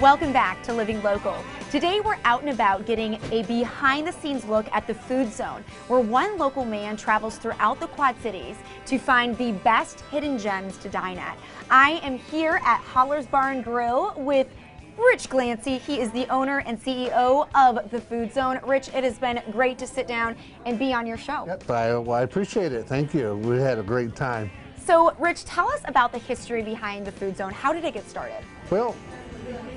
Welcome back to Living Local. Today we're out and about getting a behind-the-scenes look at the FoodZone, where one local man travels throughout the Quad Cities to find the best hidden gems to dine at. I am here at Holler's Bar and Grill with Rich Glancy. He is the owner and CEO of the FoodZone. Rich, it has been great to sit down and be on your show. Yep, I appreciate it. Thank you. We had a great time. So, Rich, tell us about the history behind the FoodZone. How did it get started? Well,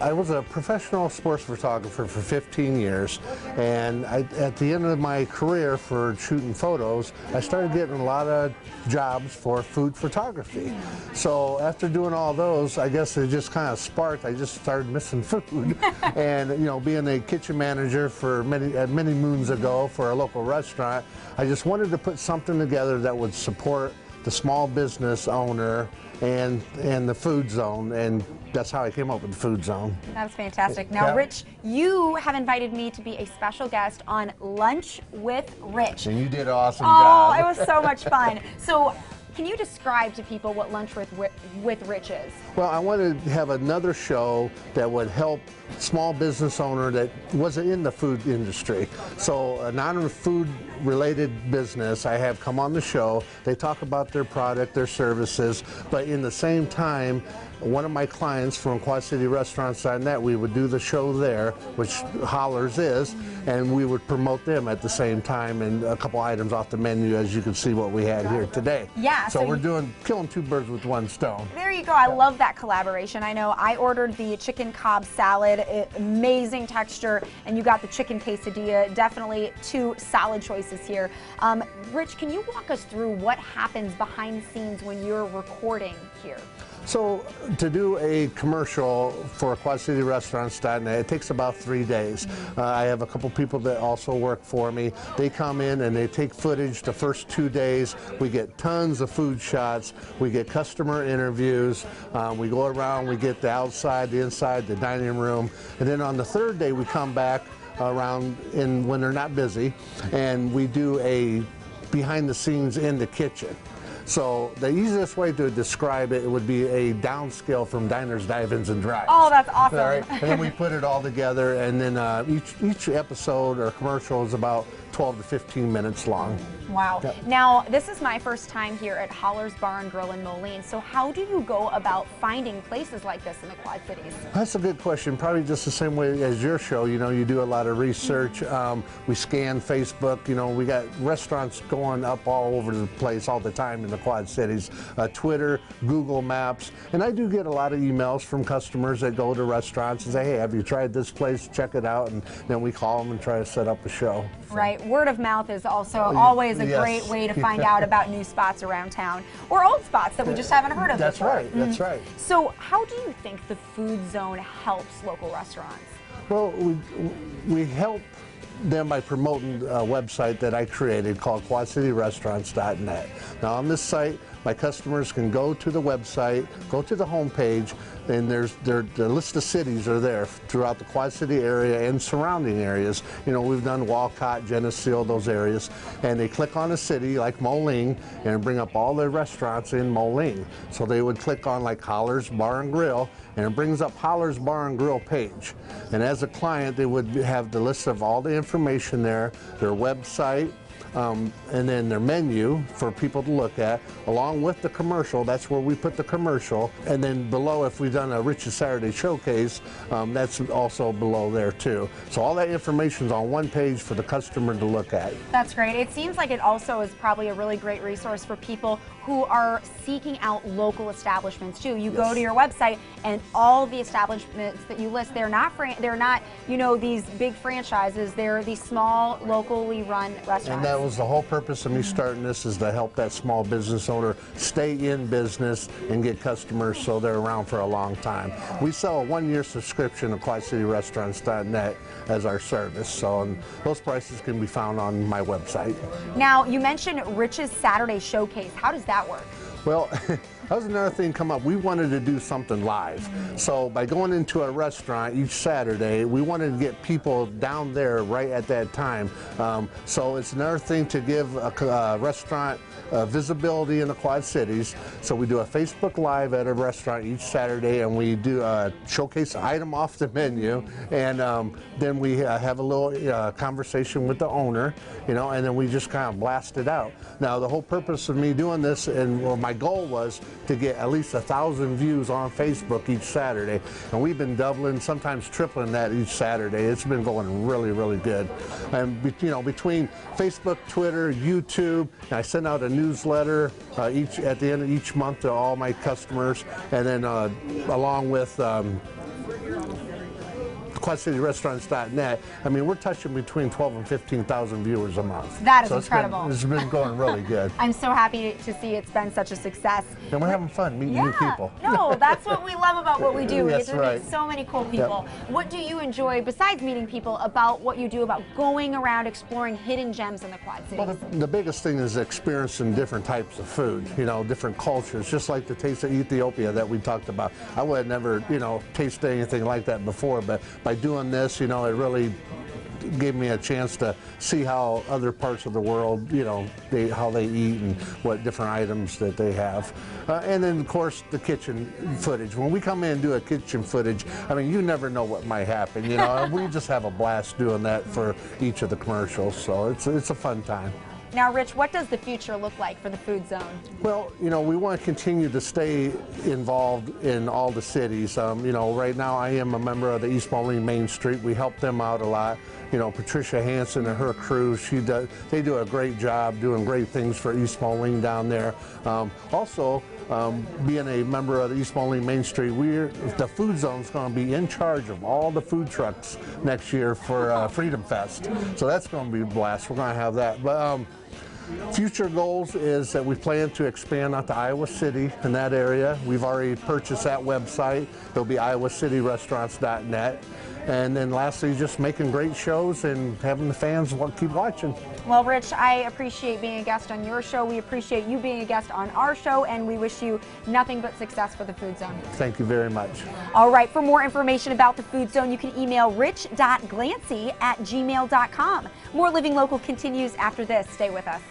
I was a professional sports photographer for 15 years, and at the end of my career for shooting photos, I started getting a lot of jobs for food photography. So after doing all those, I guess it just kind of sparked. I just started missing food, and being a kitchen manager for many moons ago for a local restaurant, I just wanted to put something together that would support the small business owner and the FoodZone, and that's how I came up with the FoodZone. That's fantastic. Now, yeah. Rich, you have invited me to be a special guest on Lunch with Rich. And you did an awesome job. Oh, it was so much fun. So, can you describe to people what Lunch with Rich is? Well, I wanted to have another show that would help small business owner that wasn't in the food industry. So a non-food related business I have come on the show. They talk about their product, their services, but in the same time, one of my clients from Quad City Restaurants.net, we would do the show there, which Hollers is, and we would promote them at the same time, and a couple items off the menu, as you can see what we had here today. Yeah. So we're killing two birds with one stone. There you go. I love that collaboration. I know I ordered the chicken Cobb salad, amazing texture, and you got the chicken quesadilla. Definitely two solid choices here. Rich, can you walk us through what happens behind the scenes when you're recording here? So to do a commercial for Quad City Restaurants.net, it takes about 3 days. I have a couple people that also work for me. They come in and they take footage the first 2 days. We get tons of food shots. We get customer interviews. We go around, we get the outside, the inside, the dining room. And then on the third day, we come back around when they're not busy, and we do a behind the scenes in the kitchen. So the easiest way to describe it would be a downscale from diners, drive-ins, and drives. Oh, that's awesome. All right? And then we put it all together, and then each episode or commercial is about 12 to 15 minutes long. Wow. Yep. Now, this is my first time here at Holler's Bar and Grill in Moline. So how do you go about finding places like this in the Quad Cities? That's a good question. Probably just the same way as your show. You do a lot of research. We scan Facebook. We got restaurants going up all over the place all the time in the Quad Cities. Twitter, Google Maps. And I do get a lot of emails from customers that go to restaurants and say, hey, have you tried this place? Check it out. And then we call them and try to set up a show. So. Right. Word of mouth is also always a great way to find out about new spots around town or old spots that we just haven't heard of That's before. right. That's right. So how do you think the FoodZone helps local restaurants? Well, we help them by promoting a website that I created called QuadCityRestaurants.net. Now on this site, my customers can go to the website, go to the homepage, and the list of cities are there throughout the Quad City area and surrounding areas. We've done Walcott, Geneseo, those areas, and they click on a city like Moline and bring up all the restaurants in Moline. So they would click on like Holler's Bar and Grill, and it brings up Holler's Bar and Grill page. And as a client, they would have the list of all the information there, their website, and then their menu for people to look at, along with the commercial. That's where we put the commercial. And then below, if we've done a Rich's Saturday Showcase, that's also below there too. So all that information is on one page for the customer to look at. That's great. It seems like it also is probably a really great resource for people who are seeking out local establishments too. You go to your website, and all the establishments that you list, they're not these big franchises. They're these small, locally run restaurants. And that was the whole purpose of me starting this, is to help that small business owner stay in business and get customers so they're around for a long time. We sell a 1-year subscription to QuadCityRestaurants.net as our service, so and those prices can be found on my website. Now, you mentioned Rich's Saturday Showcase. How does that work? Well, That was another thing come up. We wanted to do something live. So by going into a restaurant each Saturday, we wanted to get people down there right at that time. So it's another thing to give a restaurant visibility in the Quad Cities. So we do a Facebook Live at a restaurant each Saturday, and we do showcase an item off the menu, and then we have a little conversation with the owner, you know, and then we just kind of blast it out. Now the whole purpose of me doing this, and well, my goal was to get at least 1,000 views on Facebook each Saturday, and we've been doubling, sometimes tripling that each Saturday. It's been going really, really good. And you know, between Facebook, Twitter, YouTube, and I send out a newsletter at the end of each month to all my customers, and then along with QuadCityRestaurants.net, I mean, we're touching between 12 and 15,000 viewers a month. That is incredible. It's been going really good. I'm so happy to see it's been such a success. And we're having fun meeting new people. No, that's what we love about what we do. We get to right. meet so many cool people. Yep. What do you enjoy, besides meeting people, about what you do, about going around exploring hidden gems in the Quad Cities? Well, the biggest thing is experiencing different types of food, you know, different cultures, just like the taste of Ethiopia that we talked about. I would have never, you know, tasted anything like that before, but by doing this, you know, it really gave me a chance to see how other parts of the world, you know, how they eat and what different items that they have. And then, of course, the kitchen footage. When we come in and do a kitchen footage, I mean, you never know what might happen, you know. We just have a blast doing that for each of the commercials, so it's a fun time. Now, Rich, what does the future look like for the Food Zone? Well, you know, we want to continue to stay involved in all the cities. You know, right now I am a member of the East Moline Main Street. We help them out a lot. You know, Patricia Hansen and her crew, they do a great job doing great things for East Moline down there. Also, being a member of the East Moline Main Street, the Food Zone is going to be in charge of all the food trucks next year for Freedom Fest. So that's going to be a blast. We're going to have that. But future goals is that we plan to expand out to Iowa City in that area. We've already purchased that website. It'll be iowacityrestaurants.net. And then lastly, just making great shows and having the fans keep watching. Well, Rich, I appreciate being a guest on your show. We appreciate you being a guest on our show, and we wish you nothing but success for the Food Zone. Thank you very much. All right, for more information about the Food Zone, you can email rich.glancy@gmail.com. More Living Local continues after this. Stay with us.